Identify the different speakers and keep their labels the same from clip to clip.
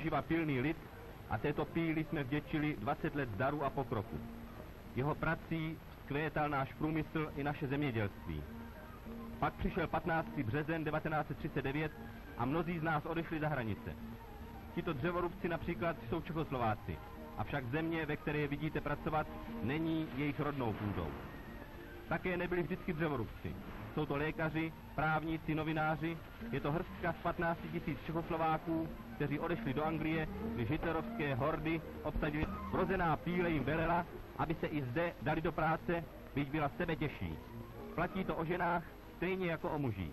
Speaker 1: těživa pilný lid a této píli jsme vděčili 20 let zdaru a pokroku. Jeho prací vzkvétal náš průmysl i naše zemědělství. Pak přišel 15. březen 1939 a mnozí z nás odešli za hranice. Tito dřevorubci například jsou Čechoslováci, avšak země, ve které je vidíte pracovat, není jejich rodnou půdou. Také nebyli vždycky dřevorubci. Jsou to lékaři, právníci, novináři, je to hrstka z 15 000 Čechoslováků, kteří odešli do Anglie, když hitlerovské hordy obsadili. Vrozená píle jim velela, aby se i zde dali do práce, byť byla sebe těžší. Platí to o ženách stejně jako o mužích.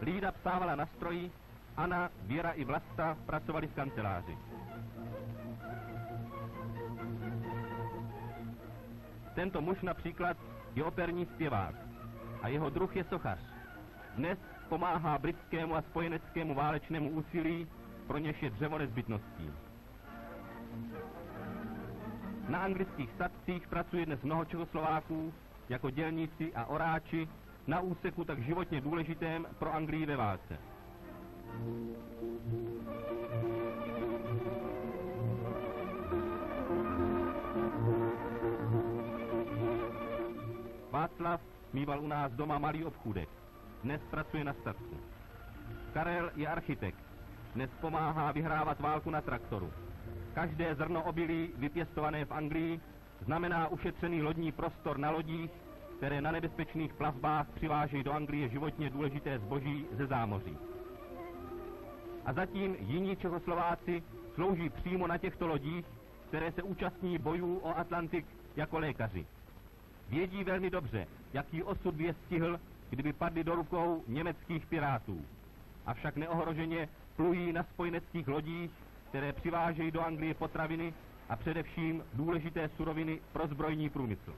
Speaker 1: Lída psávala na stroji, Anna, Věra i Vlasta pracovali v kanceláři. Tento muž například je operní zpěvák a jeho druh je sochař. Dnes pomáhá britskému a spojeneckému válečnému úsilí, pro něž je dřevo nezbytností. Na anglických statcích pracuje dnes mnoho Čechoslováků jako dělníci a oráči na úseku tak životně důležitém pro Anglii ve válce. Václav mýval u nás doma malý obchůdek, dnes pracuje na statku. Karel je architekt, dnes pomáhá vyhrávat válku na traktoru. Každé zrno obilí vypěstované v Anglii znamená ušetřený lodní prostor na lodích, které na nebezpečných plavbách přivážejí do Anglie životně důležité zboží ze zámoří. A zatím jiní Čechoslováci slouží přímo na těchto lodích, které se účastní bojů o Atlantik jako lékaři. Vědí velmi dobře, jaký osud by je stihl, kdyby padli do rukou německých pirátů. Avšak neohroženě plují na spojeneckých lodích, které přivážejí do Anglie potraviny a především důležité suroviny pro zbrojní průmysl.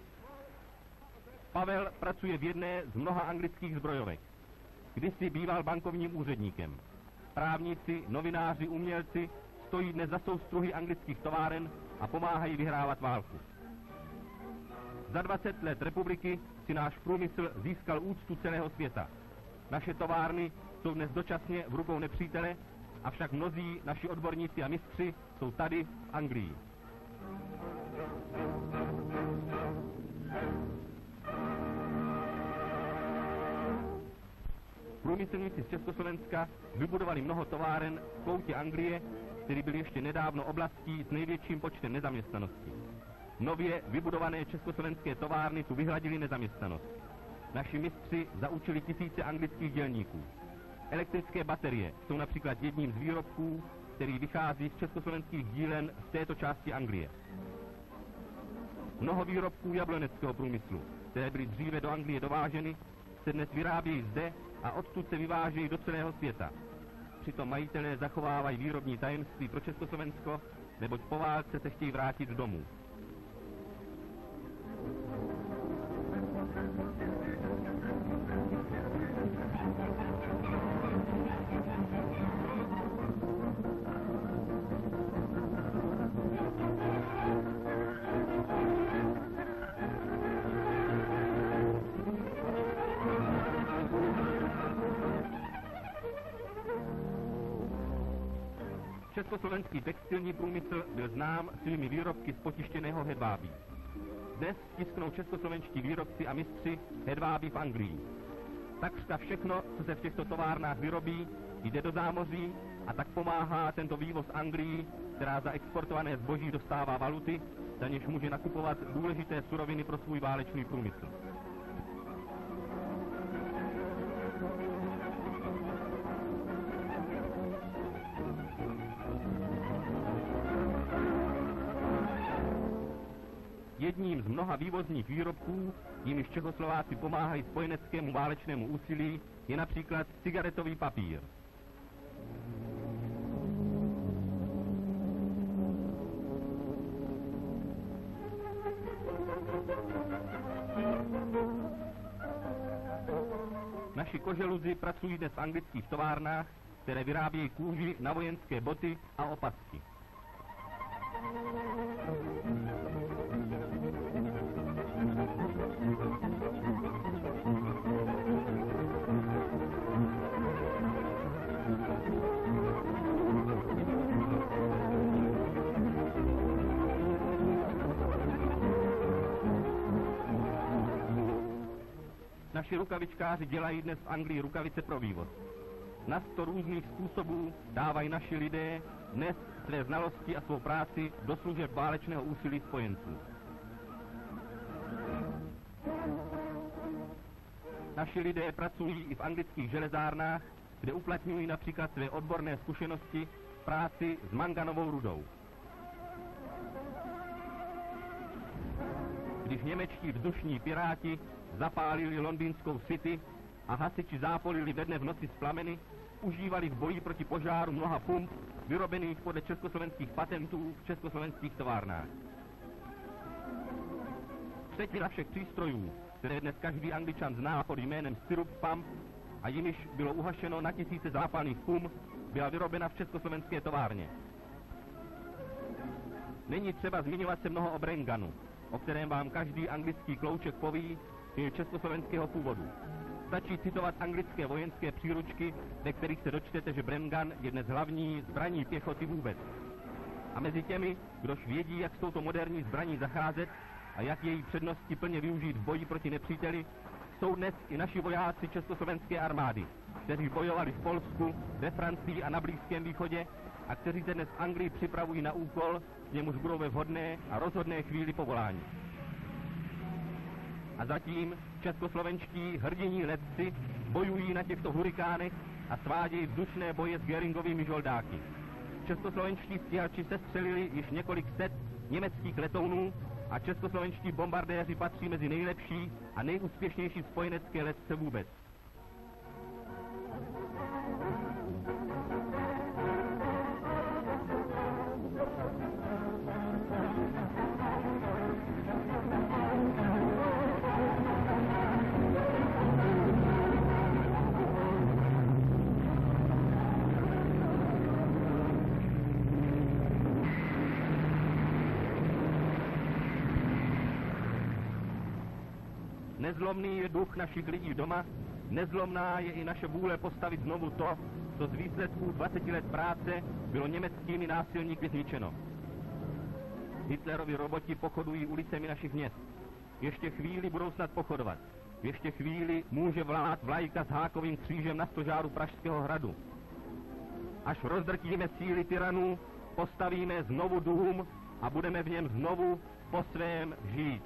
Speaker 1: Pavel pracuje v jedné z mnoha anglických zbrojovek. Kdysi býval bankovním úředníkem. Právníci, novináři, umělci stojí dnes za soustruhy anglických továren a pomáhají vyhrávat válku. Za 20 let republiky si náš průmysl získal úctu celého světa. Naše továrny jsou dnes dočasně v rukou nepřítele, avšak mnozí naši odborníci a mistři jsou tady v Anglii. Průmyslníci z Československa vybudovali mnoho továren v koutě Anglie, který byl ještě nedávno oblastí s největším počtem nezaměstnanosti. Nově vybudované československé továrny tu vyhladily nezaměstnanost. Naši mistři zaučili tisíce anglických dělníků. Elektrické baterie jsou například jedním z výrobků, který vychází z československých dílen v této části Anglie. Mnoho výrobků jabloneckého průmyslu, které byly dříve do Anglie dováženy, se dnes vyrábějí zde a odtud se vyvážejí do celého světa. Přitom majitelé zachovávají výrobní tajemství pro Československo, neboť po válce se chtějí vrátit domů. Československý textilní průmysl byl znám svými výrobky z potištěného hedvábí. Dnes tisknou českoslovenští výrobci a mistři hedvábí v Anglii. Takřka všechno, co se v těchto továrnách vyrobí, jde do zámoří a tak pomáhá tento vývoz Anglii, která za exportované zboží dostává valuty, za něž může nakupovat důležité suroviny pro svůj válečný průmysl. Jedním z mnoha vývozních výrobků, jimiž Čechoslováci pomáhají spojeneckému válečnému úsilí, je například cigaretový papír. Naši koželuzi pracují dnes v anglických továrnách, které vyrábějí kůži na vojenské boty a opasky. Naši rukavičkáři dělají dnes v Anglii rukavice pro vývoz. Na 100 různých způsobů dávají naši lidé dnes své znalosti a svou práci do služeb válečného úsilí spojenců. Naši lidé pracují i v anglických železárnách, kde uplatňují například své odborné zkušenosti v práci s manganovou rudou. Když němečtí vzdušní piráti zapálili londýnskou City a hasiči zápolili ve dne v noci z plameny, užívali v boji proti požáru mnoha pump vyrobených podle československých patentů v československých továrnách. Třetina všech přístrojů, které dnes každý Angličan zná pod jménem Syrup Pump a jimiž bylo uhašeno na tisíce zápalných pum, byla vyrobena v československé továrně. Není třeba zmiňovat se mnoho o Brenganu, o kterém vám každý anglický klouček poví, že je československého původu. Stačí citovat anglické vojenské příručky, ve kterých se dočtete, že Brengan je dnes hlavní zbraní pěchoty vůbec. A mezi těmi, kdož vědí, jak s touto moderní zbraní zacházet a jak její přednosti plně využít v boji proti nepříteli, jsou dnes i naši vojáci československé armády, kteří bojovali v Polsku, ve Francii a na Blízkém východě a kteří se dnes v Anglii připravují na úkol, k němuž budou ve vhodné a rozhodné chvíli povoláni. A zatím českoslovenští hrdiní letci bojují na těchto hurikánech a svádějí vzdušné boje s Göringovými žoldáky. Českoslovenští stíhači sestřelili již několik set německých letounů a českoslovenští bombardéři patří mezi nejlepší a nejúspěšnější spojenecké letce vůbec. Nezlomný je duch našich lidí doma, nezlomná je i naše vůle postavit znovu to, co z výsledků 20 let práce bylo německými násilníky zničeno. Hitlerovi roboti pochodují ulicemi našich měst. Ještě chvíli budou snad pochodovat. Ještě chvíli může vlát vlajka s hákovým křížem na stožáru Pražského hradu. Až rozdrtíme síly tyranů, postavíme znovu dům a budeme v něm znovu po svém žít.